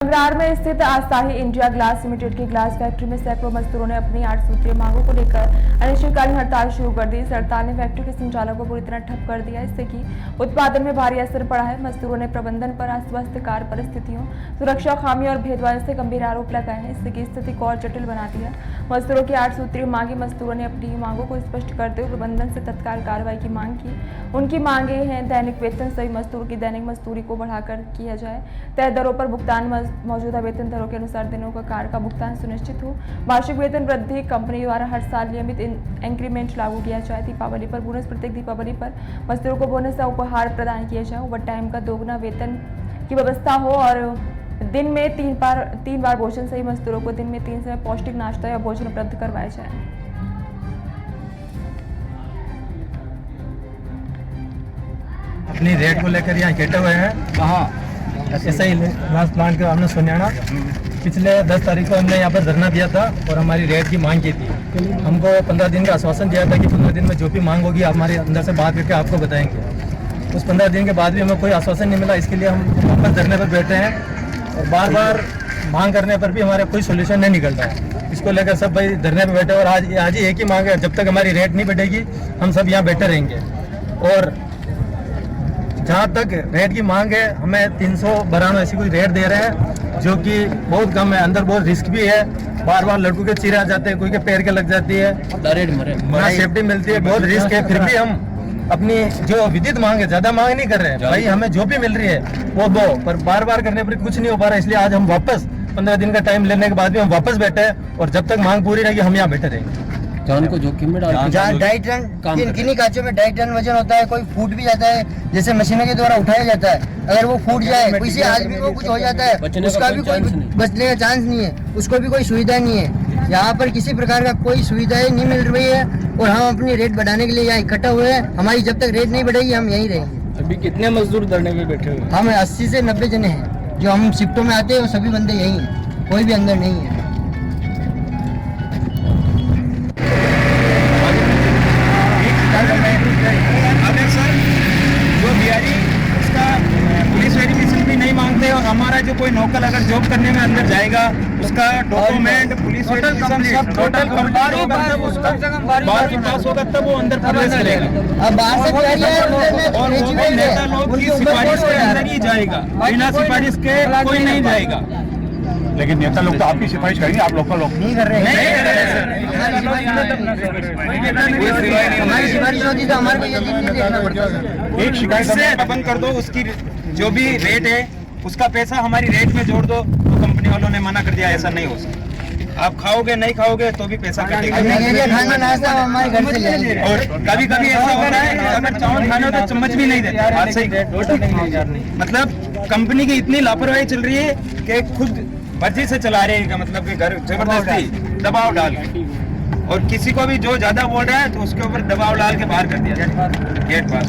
विरार में स्थित आसाही India glass limited की ग्लास फैक्ट्री में सैकड़ों मजदूरों ने अपनी 8 सूत्रीय मांगों को लेकर अनिश्चितकालीन हड़ताल शुरू कर दी। इस हड़ताल ने फैक्ट्री के संचालकों को पूरी तरह ठप कर दिया, इससे कि उत्पादन में भारी असर पड़ा है। मजदूरों ने प्रबंधन पर अस्वास्थ्यकर परिस्थितियों, सुरक्षा खामियों और भेदभाव से गंभीर आरोप लगाए हैं, इससे कि स्थिति को और जटिल बना दिया। मजदूरों की 8 सूत्रीय मांगे। मजदूरों ने अपनी मांगों को स्पष्ट करते हुए प्रबंधन से तत्काल कार्रवाई की मांग की। उनकी मांगे हैं दैनिक वेतन सभी मजदूरों की दैनिक मजदूरी को बढ़ाकर किया जाए, तय दरों पर भुगतान, मौजूदा वेतन दरों के अनुसार दिनों का कार्य का भुगतान सुनिश्चित हो, वार्षिक वेतन वृद्धि, कंपनी द्वारा हर साल नियमित इंक्रीमेंट लागू किया जाए, दीपावली पर बोनस, प्रत्येक दीपावली पर मजदूरों को बोनस या उपहार प्रदान किया जाए, ओवर टाइम का दोगुना वेतन की व्यवस्था हो और दिन में तीन बार भोजन सही मजदूरों को दिन में 3 समय पौष्टिक नाश्ता या भोजन उपलब्ध करवाया जाए। अपनी रेट को लेकर यहाँ इकट्ठे हुए हैं। कहाँ? ऐसा ही ग्लास प्लांट का हमने सुनियाना पिछले 10 तारीख को हमने यहाँ पर धरना दिया था और हमारी रेट की मांग की थी। हमको 15 दिन का आश्वासन दिया था कि 15 दिन में जो भी मांग होगी हमारे अंदर से बात करके आपको बताएंगे। उस 15 दिन के बाद भी हमें कोई आश्वासन नहीं मिला, इसके लिए हम वापस धरने पर बैठे हैं और बार बार मांग करने पर भी हमारा कोई सोल्यूशन नहीं निकलता है। इसको लेकर सब भाई धरने पर बैठे और आज ही एक ही मांग है, जब तक हमारी रेट नहीं बढ़ेगी हम सब यहाँ बैठे रहेंगे। और जहाँ तक रेट की मांग है, हमें 392 ऐसी कोई रेट दे रहे हैं जो कि बहुत कम है। अंदर बहुत रिस्क भी है, बार बार लड़कों के चीरे आ जाते हैं, कोई के पैर के लग जाती है, ना सेफ्टी मिलती है, बहुत रिस्क है। फिर भी हम अपनी जो विदित मांग है, ज्यादा मांग नहीं कर रहे हैं भाई, हमें जो भी मिल रही है वो दो, पर बार बार करने पर कुछ नहीं हो पा रहा है। इसलिए आज हम वापस 15 दिन का टाइम लेने के बाद भी हम वापस बैठे हैं और जब तक मांग पूरी रहेगी हम यहाँ बैठे रहेंगे। जान को जोखिम में डाल, जहाँ 2.5 टन किन्हीं कांचों में 2.5 टन वजन होता है, कोई फूट भी जाता है, जैसे मशीनों के द्वारा उठाया जाता है, अगर वो फूट जाए, किसी आदमी को कुछ हो जाता है, उसका भी कोई बचने का चांस नहीं है, उसको भी कोई सुविधा नहीं है। यहाँ पर किसी प्रकार का कोई सुविधाएं नहीं मिल रही है और हम अपनी रेट बढ़ाने के लिए यहाँ इकट्ठा हुए हैं। हमारी जब तक रेट नहीं बढ़ेगी हम यहीं रहेंगे। अभी कितने मजदूर धरने में बैठे हुए? हम 80 से 90 जने हैं, जो हम शिफ्टों में आते हैं वो सभी बंदे यहीं हैं, कोई भी अंदर नहीं है। जो बिहारी उसका पुलिस वेरिफिकेशन भी नहीं मांगते और हमारा जो कोई नौकर अगर जॉब करने में अंदर जाएगा उसका डॉक्यूमेंट, पुलिस वेरिफिकेशन सब टोटल कंप्लीट होगा, तब उसका 12वीं पास होगा तब वो अंदर प्रवेश करेगा। अब बाहर से और वो नेता लोग की सिफारिश के अंदर ही जाएगा, बिना सिफारिश के कोई नहीं जाएगा। लेकिन नेता लोग तो आपकी सिफारिश करेंगे, आप लोकल लोग नहीं कर रहे हैं। हमारी सिफारिश होती तो हमारे को ये दिन नहीं देखना पड़ता। एक शिकायत इससे बंद कर दो, उसकी जो भी रेट है उसका पैसा हमारी रेट में जोड़ दो। तो कंपनी वालों ने मना कर दिया ऐसा नहीं हो सकता, आप खाओगे नहीं खाओगे तो भी पैसा कटेगा। खाना नाश्ता हमारे घर से ले। और कभी कभी ऐसा हो रहा है अगर चावल खाना हो तो चम्मच भी नहीं देते। आज से मतलब कंपनी की इतनी लापरवाही चल रही है कि खुद मर्जी से चला रहे हैं, मतलब कि घर जबरदस्ती दबाव डाल के, और किसी को भी जो ज्यादा बोल रहा है तो उसके ऊपर दबाव डाल के बाहर कर दिया गेट पास।